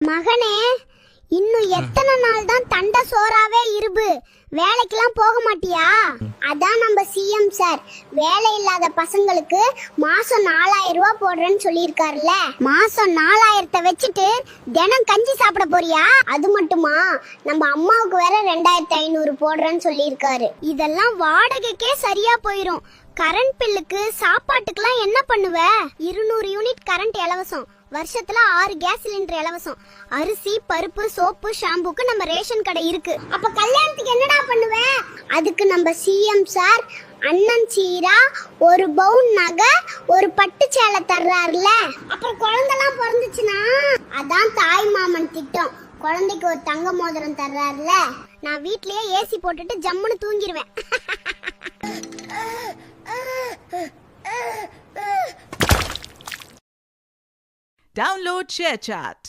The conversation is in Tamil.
மகனே, இன்னும் எத்தனை நாள் தான் தண்டை சோறாவே இருப்பு? வேலைக்கெல்லாம் போக மாட்டியா? அதான் நம்ம சிஎம் சார் வேலை இல்லாத பசங்களுக்கு மாசம் 4000 ரூபாய் போடுறேன்னு சொல்லியிருக்காருல்ல. மாசம் 4000 வச்சுட்டு தினம் கஞ்சி சாப்பிட போறியா? அது மட்டுமா, நம்ம அம்மாவுக்கு வேற 2500 போடுறேன்னு சொல்லியிருக்காரு. இதெல்லாம் வாடகைக்கே சரியா போயிரும். கரண்ட் பில்லுக்கு சாப்பாட்டுக்கெல்லாம் என்ன பண்ணுவ? 200 யூனிட் கரண்ட் இலவசம், வருஷத்துல 6 கேஸ் சிலிண்டர் இலவசம், அரிசி பருப்பு சோப்பு ஷாம்புக்கு நம்ம ரேஷன் கடை இருக்கு. அப்ப கல்யாணத்துக்கு என்னடா பண்ணுவ? அதுக்கு நம்ம சிஎம் சார் அண்ணன் சீரா, ஒரு பவுன் நகை, ஒரு பட்டு சேலை தர்றாருல. அப்புறம் குழந்தைலாம் பிறந்துச்சுன்னா அதான் தாய் மாமன் திட்டம். குழந்தைக்கு ஒரு தங்க மோதிரம் தர்றாருல. நான் வீட்லயே ஏசி போட்டுட்டு ஜம்முன்னு தூங்கிடுவேன். Download ShareChat.